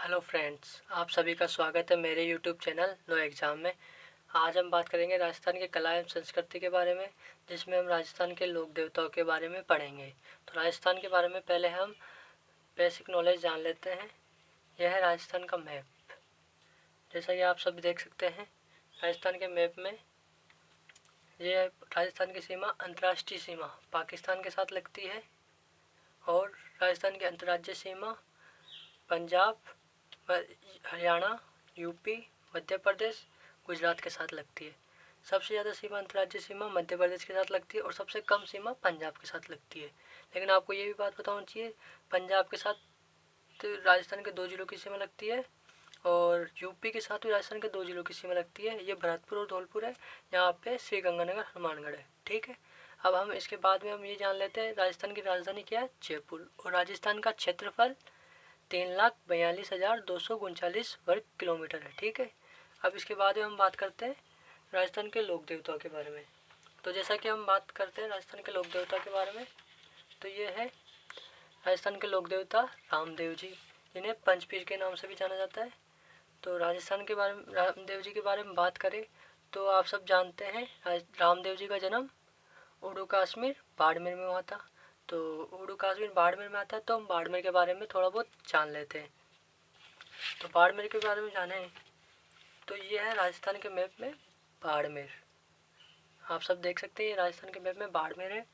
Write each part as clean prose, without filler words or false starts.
Hello friends, आप सभी का स्वागत है मेरे यूट्यूब चैनल नो एग्ज़ाम में। आज हम बात करेंगे राजस्थान की कला एवं संस्कृति के बारे में, जिसमें हम राजस्थान के लोक देवताओं के बारे में पढ़ेंगे। तो राजस्थान के बारे में पहले हम बेसिक नॉलेज जान लेते हैं। यह है राजस्थान का मैप। जैसा कि आप सभी देख सकते हैं, राजस्थान के मैप में यह राजस्थान की सीमा अंतर्राष्ट्रीय सीमा पाकिस्तान के साथ लगती है और राजस्थान की अंतर्राज्यीय सीमा पंजाब, हरियाणा, यूपी, मध्य प्रदेश, गुजरात के साथ लगती है। सबसे ज़्यादा सीमा अंतर्राज्यीय सीमा मध्य प्रदेश के साथ लगती है और सबसे कम सीमा पंजाब के साथ लगती है। लेकिन आपको ये भी बात बताना चाहिए, पंजाब के साथ तो राजस्थान के 2 जिलों की सीमा लगती है और यूपी के साथ भी राजस्थान के 2 जिलों की सीमा लगती है। ये भरतपुर और धौलपुर है। यहाँ पे श्रीगंगानगर, हनुमानगढ़ है। ठीक है, अब हम इसके बाद में हम ये जान लेते हैं राजस्थान की राजधानी क्या है, जयपुर। और राजस्थान का क्षेत्रफल 3,42,239 वर्ग किलोमीटर है। ठीक है, अब इसके बाद में हम बात करते हैं राजस्थान के लोक देवताओं के बारे में। तो जैसा कि हम बात करते हैं राजस्थान के लोक देवता के बारे में, तो ये है राजस्थान के लोक देवता रामदेव जी, जिन्हें पंचपीर के नाम से भी जाना जाता है। तो राजस्थान के बारे में, रामदेव जी के बारे में बात करें तो आप सब जानते हैं रामदेव जी का जन्म उड़ू कश्मीर बाड़मेर में हुआ था। तो उड़ू कश्मीर बाड़मेर में आता है, तो हम बाड़मेर के बारे में थोड़ा बहुत जान लेते हैं। तो बाड़मेर के बारे में जाने तो ये है राजस्थान के मैप में बाड़मेर। आप सब देख सकते हैं राजस्थान के मैप में बाड़मेर है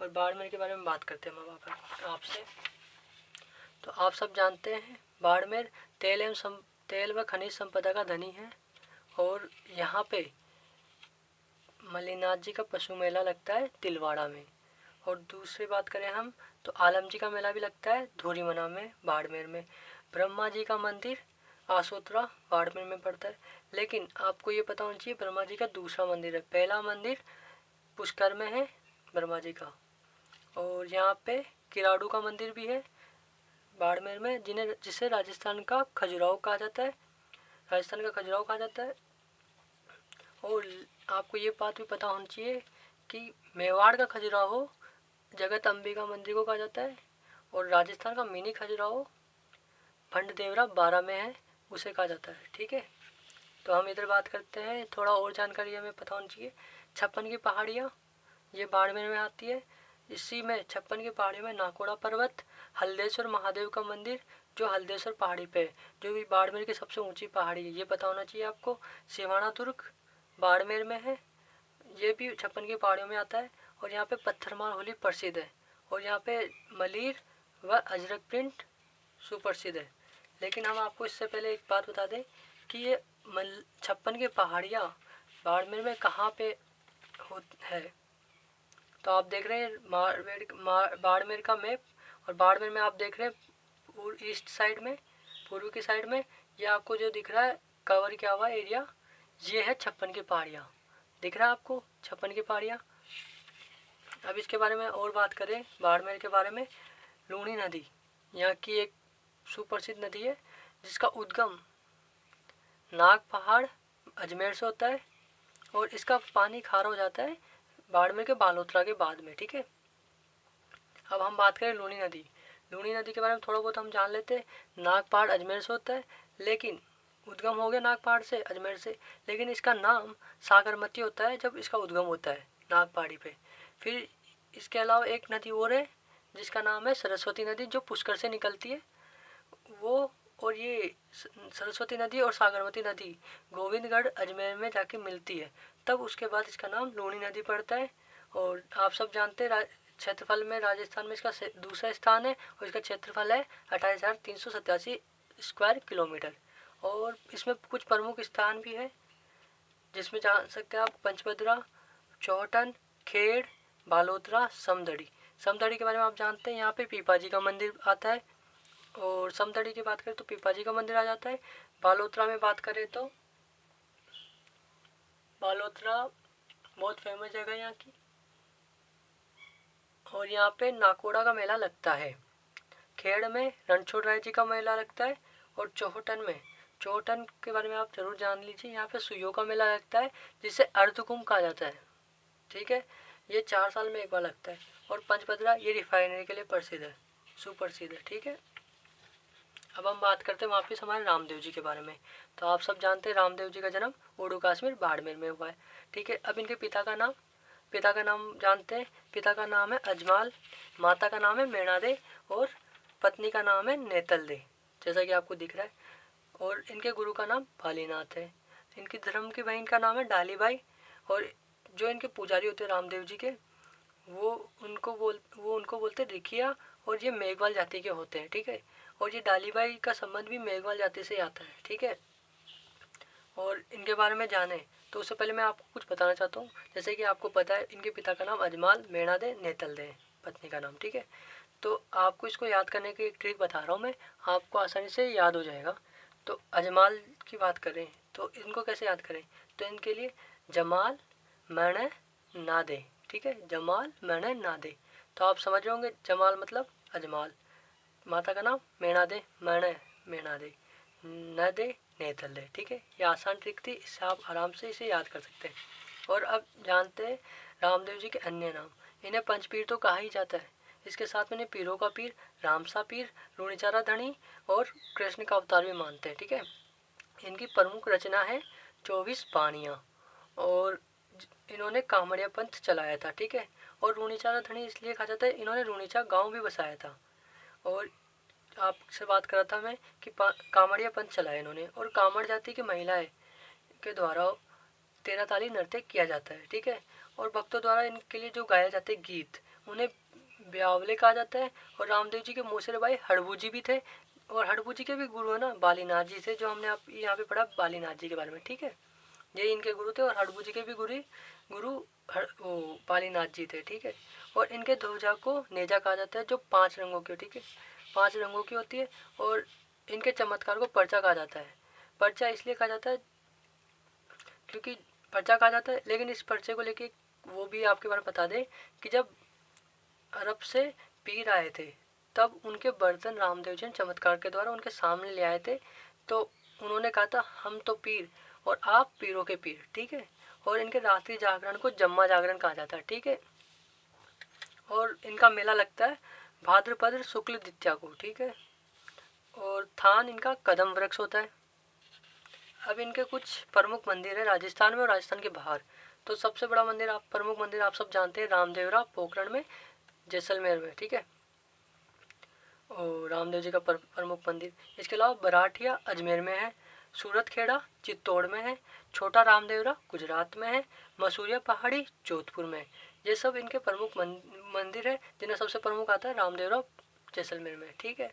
और बाड़मेर के बारे में बात करते हैं हम आपसे। तो आप सब जानते हैं बाड़मेर तेल व खनिज संपदा का धनी है और यहाँ पे मल्लिनाथ जी का पशु मेला लगता है तिलवाड़ा में। और दूसरी बात करें हम तो आलम जी का मेला भी लगता है धूरीमना में, बाड़मेर में। ब्रह्मा जी का मंदिर आसोतरा बाड़मेर में पड़ता है। लेकिन आपको ये पता होना चाहिए ब्रह्मा जी का दूसरा मंदिर है, पहला मंदिर पुष्कर में है ब्रह्मा जी का। और यहाँ पे किराड़ू का मंदिर भी है बाड़मेर में, जिसे राजस्थान का खजुराहो कहा जाता है, राजस्थान का खजुराहो कहा जाता है। और आपको ये बात भी पता होनी चाहिए कि मेवाड़ का खजुराहो जगत अंबिका मंदिर को कहा जाता है और राजस्थान का मिनी खजुराहो भंड-देवरा 12 में है, उसे कहा जाता है। ठीक है, तो हम इधर बात करते हैं, थोड़ा और जानकारी हमें पता होनी चाहिए। 56 की पहाड़ियाँ ये बाड़मेर में आती है। इसी में 56 की पहाड़ियों में नाकोड़ा पर्वत, हल्देश्वर महादेव का मंदिर जो हल्देश्वर पहाड़ी पे है, जो भी बाड़मेर की सबसे ऊंची पहाड़ी है, ये पता होना चाहिए आपको। सिवाना दुर्ग बाड़मेर में है, ये भी 56 की पहाड़ियों में आता है। और यहाँ पे पत्थरमार होली प्रसिद्ध है और यहाँ पे मलीर व अजरक प्रिंट सुप्रसिद्ध है। लेकिन हम आपको इससे पहले एक बात बता दें कि ये 56 की पहाड़ियाँ बाड़मेर में कहाँ पे है। तो आप देख रहे हैं बाड़मेर का मैप और बाड़मेर में आप देख रहे हैं ईस्ट साइड में, पूर्व की साइड में ये आपको जो दिख रहा है कवर किया हुआ एरिया, ये है 56 की पहाड़ियाँ। दिख रहा है आपको 56 की पहाड़ियाँ। अब इसके बारे में और बात करें बाड़मेर के बारे में, लूणी नदी यहाँ की एक सुप्रसिद्ध नदी है जिसका उद्गम नाग पहाड़ अजमेर से होता है और इसका पानी खारा हो जाता है बाड़मेर के बालोतरा के बाद में। ठीक है, अब हम बात करें लूणी नदी के बारे में थोड़ा बहुत हम जान लेते हैं। नाग पहाड़ अजमेर से होता है, लेकिन उद्गम हो गया नाग पहाड़ से, अजमेर से, लेकिन इसका नाम सागरमती होता है जब इसका उद्गम होता है नाग पहाड़ी पे। फिर इसके अलावा एक नदी और है जिसका नाम है सरस्वती नदी, जो पुष्कर से निकलती है वो। और ये सरस्वती नदी और सागरमती नदी गोविंदगढ़ अजमेर में जाके मिलती है, तब उसके बाद इसका नाम लूणी नदी पड़ता है। और आप सब जानते हैं क्षेत्रफल में राजस्थान में इसका दूसरा स्थान है और इसका क्षेत्रफल है 28,387 स्क्वायर किलोमीटर। और इसमें कुछ प्रमुख स्थान भी है जिसमें जान सकते हैं आप पंचभद्रा, चौहटन, खेड़, बालोतरा, समदड़ी के बारे में आप जानते हैं। यहाँ पे पीपा जी का मंदिर आता है। और समदड़ी की बात करें तो पीपा जी का मंदिर आ जाता है। बालोतरा में बात करें तो बालोतरा बहुत फेमस जगह है यहाँ की। और यहाँ पे नाकोड़ा का मेला लगता है। खेड़ में रणछोड़ राय जी का मेला लगता है। और चौहटन के बारे में आप जरूर जान लीजिए, यहाँ पे सुइयों का मेला लगता है जिसे अर्धकुंभ कहा जाता है। ठीक है, ये 4 साल में एक बार लगता है। और पंचभद्रा ये रिफाइनरी के लिए प्रसिद्ध है, सुप्रसिद्ध है। ठीक है, अब हम बात करते हैं वापस हमारे रामदेव जी के बारे में। तो आप सब जानते हैं रामदेव जी का जन्म ओडू कश्मीर बाड़मेर में हुआ है। ठीक है, अब इनके पिता का नाम जानते हैं। पिता का नाम है अजमाल, माता का नाम है मेणा दे और पत्नी का नाम है नेतल दे, जैसा कि आपको दिख रहा है। और इनके गुरु का नाम बालीनाथ है। इनकी धर्म की बहन का नाम है डालीबाई। और जो इनके पुजारी होते हैं रामदेव जी के, वो उनको बोलते हैं रिखिया। और ये मेघवाल जाति के होते हैं। ठीक है, और ये डालीबाई का संबंध भी मेघवाल जाति से आता है। ठीक है, और इनके बारे में जाने तो उससे पहले मैं आपको कुछ बताना चाहता हूँ। जैसे कि आपको पता है इनके पिता का नाम अजमाल, मेणा दे, नेतल दे पत्नी का नाम। ठीक है, तो आपको इसको याद करने की एक ट्रिक बता रहा हूँ मैं, आपको आसानी से याद हो जाएगा। तो अजमाल की बात करें तो इनको कैसे याद करें, तो इनके लिए जमाल मैणे नादे। ठीक है, जमाल मैणे नादे। तो आप समझ रहे होंगे जमाल मतलब अजमाल, माता का नाम मेणा दे, मैणे मेणा दे, न दे नेतल दे। ठीक है, ये आसान ट्रिक थी, इससे आप आराम से इसे याद कर सकते हैं। और अब जानते हैं रामदेव जी के अन्य नाम। इन्हें पंचपीर तो कहा ही जाता है। इसके साथ में इन्हें पीरों का पीर, रामसा पीर, रूणीचारा धनी और कृष्ण का अवतार भी मानते हैं। ठीक है, इनकी प्रमुख रचना है 24 बाणियाँ। और इन्होंने कामड़िया पंथ चलाया था। ठीक है, और रूणीचारा धनी इसलिए कहा जाता है, इन्होंने रूणीचा गांव भी बसाया था। और आपसे बात कर रहा था मैं कि कामड़िया पंथ चलाया इन्होंने। और कामड़ जाति की महिलाएं के द्वारा 13 ताली नृत्य किया जाता है। ठीक है, और भक्तों द्वारा इनके लिए जो गाए जाते हैं गीत, उन्हें ब्यावले कहा जाता है। और रामदेव जी के मौसेरे भाई हड़बू जी भी थे। और हड़बू जी के भी गुरु है ना बालीनाथ जी थे, जो हमने आप यहाँ पे पढ़ा बालीनाथ जी के बारे में। ठीक है, ये इनके गुरु थे। और हड़बू जी के भी गुरु बालीनाथ जी थे। ठीक है, और इनके ध्वजा को नेजा कहा जाता है, जो 5 रंगों की। ठीक है, 5 रंगों की होती है। और इनके चमत्कार को पर्चा कहा जाता है। पर्चा इसलिए कहा जाता है क्योंकि पर्चा कहा जाता है, लेकिन इस पर्चे को लेके वो भी आपके बारे में बता दें कि जब अरब से पीर आए थे, तब उनके बर्तन रामदेव जी ने चमत्कार के द्वारा उनके सामने ले आए थे। तो उन्होंने कहा था हम तो पीर और आप पीरों के पीर। ठीक है, और इनके रात्रि जागरण को जम्मा जागरण कहा जाता है। ठीक है, और इनका मेला लगता है भाद्रपद शुक्ल द्वितीया को। ठीक है, और थान इनका कदम वृक्ष होता है। अब इनके कुछ प्रमुख मंदिर है राजस्थान में और राजस्थान के बाहर। तो सबसे बड़ा मंदिर प्रमुख मंदिर आप सब जानते हैं, रामदेवरा पोखरण में, जैसलमेर में। ठीक है, और रामदेव जी का प्रमुख मंदिर। इसके अलावा बराठिया अजमेर में है, सूरत खेड़ा चित्तौड़ में है, छोटा रामदेवरा गुजरात में है, मसूरिया पहाड़ी जोधपुर में। ये सब इनके प्रमुख मंदिर है, जिन्हें सबसे प्रमुख आता है रामदेवरा जैसलमेर में। ठीक है,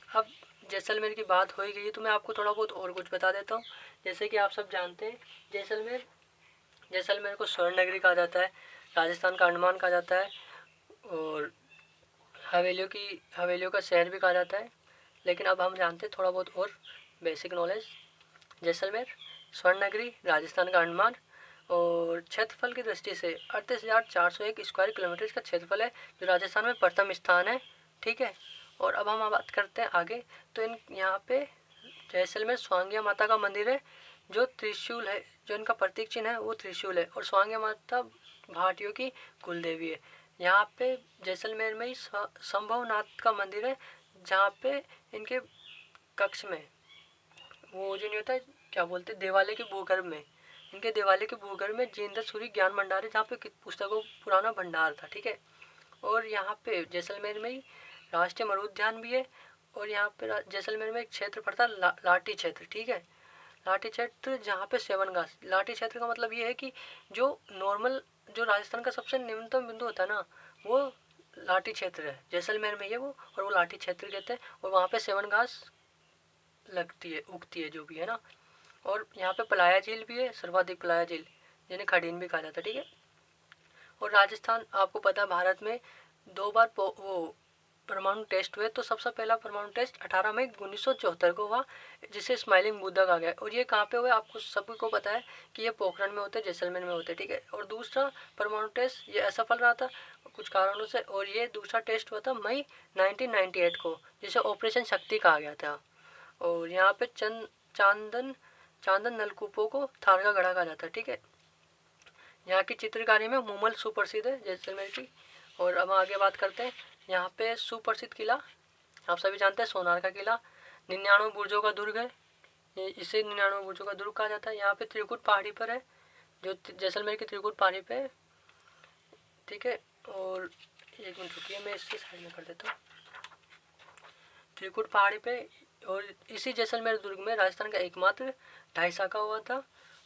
अब जैसलमेर की बात हो ही गई है तो मैं आपको थोड़ा बहुत और कुछ बता देता हूँ। जैसे कि आप सब जानते हैं जैसलमेर को स्वर्ण नगरी कहा जाता है, राजस्थान का अंडमान कहा जाता है, और हवेलियों का शहर भी कहा जाता है। लेकिन अब हम जानते हैं थोड़ा बहुत और बेसिक नॉलेज। जैसलमेर स्वर्ण नगरी, राजस्थान का अंडमान, और क्षेत्रफल की दृष्टि से 38,401 स्क्वायर किलोमीटर का क्षेत्रफल है, जो राजस्थान में प्रथम स्थान है। ठीक है, और अब हम बात करते हैं आगे। तो यहाँ पे जैसलमेर स्वांगिया माता का मंदिर है, जो त्रिशूल है, जो इनका प्रतीक चिन्ह है वो त्रिशूल है। और स्वांगिया माता भाटियों की कुलदेवी है। यहाँ पे जैसलमेर में ही संभवनाथ का मंदिर है, जहाँ पे इनके कक्ष में वो जो नहीं होता है, क्या बोलते हैं, देवालय के भूगर्भ में, इनके देवालय के भूगर्भ में जिनेंद्र सूरी ज्ञान भंडार है, जहाँ पे पुस्तकों पुराना भंडार था। ठीक है, और यहाँ पे जैसलमेर में ही राष्ट्रीय मरुद्यान भी है। और यहाँ पे जैसलमेर में एक क्षेत्र पड़ता है लाठी क्षेत्र। ठीक है, लाठी क्षेत्र जहाँ पे सेवन घास, लाठी क्षेत्र का मतलब ये है कि जो नॉर्मल, जो राजस्थान का सबसे न्यूनतम बिंदु होता है ना, वो लाठी क्षेत्र है, जैसलमेर में ये वो, और वो लाठी क्षेत्र कहते हैं। और वहाँ पे सेवन घास लगती है, उगती है, जो भी है ना। और यहाँ पे पलाया झील भी है, सर्वाधिक पलाया झील, जिन्हें खडीन भी कहा जाता है। ठीक है, और राजस्थान आपको पता है भारत में 2 बार वो परमाणु टेस्ट हुए। तो सबसे पहला परमाणु टेस्ट 18 मई 1974 को हुआ, जिसे स्माइलिंग बुद्धा कहा गया। और ये कहाँ पे हुआ आपको सभी को पता है कि ये पोखरण में होते हैं, जैसलमेर में होते हैं। ठीक है, और दूसरा परमाणु टेस्ट ये असफल रहा था कुछ कारणों से, और ये दूसरा टेस्ट हुआ था मई 1998 को, जिसे ऑपरेशन शक्ति कहा गया था। और यहाँ पे चांदन नलकूपों को थारगा गढ़ा कहा जाता है। ठीक है, यहाँ की चित्रकारी में मूमल सुप्रसिद्ध है जैसलमेर की। और अब आगे बात करते हैं, यहाँ पे सुप्रसिद्ध किला आप सभी जानते हैं, सोनार का किला, 99 बुर्जों का दुर्ग है, इसे 99 बुर्जों का दुर्ग कहा जाता है। यहाँ पे त्रिकुट पहाड़ी पर है, जो जैसलमेर की त्रिकुट पहाड़ी पे है, ठीक है। और एक मिनट रुकिए, मैं इससे साइड में कर देता हूँ। त्रिकुट पहाड़ी पे और इसी जैसलमेर दुर्ग में राजस्थान का एकमात्र ढाई शाखा हुआ था।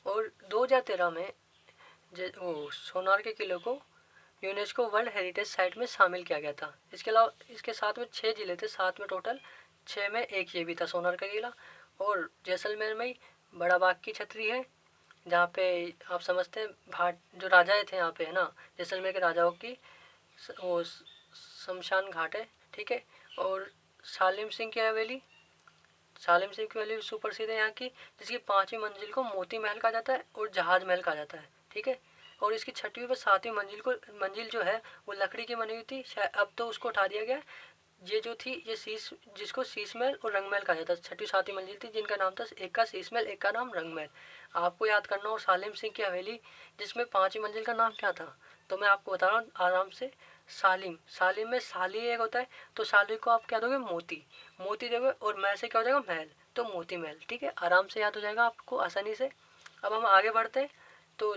और 2013 में सोनार के किले को यूनेस्को वर्ल्ड हेरिटेज साइट में शामिल किया गया था। इसके अलावा इसके साथ में 6 जिले थे, 7 में टोटल, 6 में एक ये भी था सोनार का किला। और जैसलमेर में ही बड़ा बाग की छतरी है, जहाँ पे आप समझते हैं भाट जो राजाएँ थे यहाँ पे, है ना, जैसलमेर के राजाओं की वो शमशान घाट है, ठीक है। और सालिम सिंह की हवेली, सालिम सिंह की हवेली सुप्रसिद्ध है यहाँ की, जिसकी 5वीं मंजिल को मोती महल कहा जाता है और जहाज महल कहा जाता है, ठीक है। और इसकी 6वीं व 7वीं मंजिल जो है वो लकड़ी की बनी हुई थी, अब तो उसको उठा दिया गया। ये जो थी ये जिसको शीश महल और रंग महल कहा जाता है, 6वीं 7वीं मंजिल थी, जिनका नाम था, एक का शीश महल, एक का नाम रंग महल। आपको याद करना। और सालिम सिंह की हवेली जिसमें 5वीं मंजिल का नाम क्या था, तो मैं आपको बता रहा हूँ आराम से। सालिम में साली एक होता है, तो साली को आप क्या दोगे, मोती दोगे, और महल से क्या हो जाएगा, महल, तो मोती महल, ठीक है। आराम से याद हो जाएगा आपको आसानी से। अब हम आगे बढ़ते हैं। तो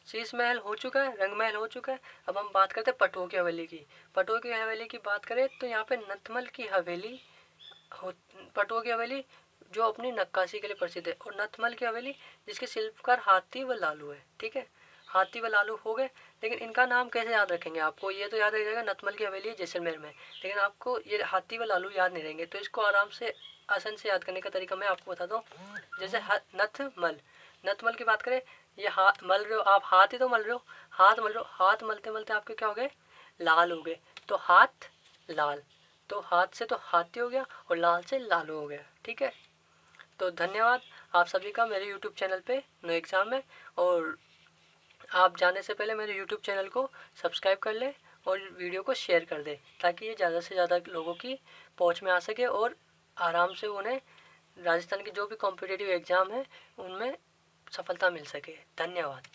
शीश महल हो चुका है, रंग महल हो चुका है। अब हम बात करते हैं पटुओं की हवेली की। पटुओं की हवेली की बात करें तो यहाँ पे नथमल की हवेली पटुओं की हवेली जो अपनी नक्काशी के लिए प्रसिद्ध है। और नथमल की हवेली जिसके शिल्पकार हाथी व लालू है, ठीक है। हाथी व लालू हो गए, लेकिन इनका नाम कैसे याद रखेंगे आपको, ये तो याद रह जाएगा नथमल की हवेली जैसलमेर में, लेकिन आपको ये हाथी व लालू याद नहीं रहेंगे। तो इसको आराम से आसान से याद करने का तरीका मैं आपको बता दूँ। जैसे नथमल की बात करें, ये हाथ मल रहे हो आप, हाथ ही तो मल रहे हो, हाथ मल रहे हो, हाथ मलते मलते आपके क्या हो गए, लाल हो गए, तो हाथ लाल, तो हाथ से तो हाथी हो गया और लाल से लालू हो गया, ठीक है। तो धन्यवाद आप सभी का मेरे यूट्यूब चैनल पे नो एग्ज़ाम में। और आप जाने से पहले मेरे यूट्यूब चैनल को सब्सक्राइब कर लें और वीडियो को शेयर कर दें, ताकि ये ज़्यादा से ज़्यादा लोगों की पहुंच में आ सके और आराम से उन्हें राजस्थान के जो भी कॉम्पिटिटिव एग्ज़ाम है उनमें सफलता मिल सके। धन्यवाद।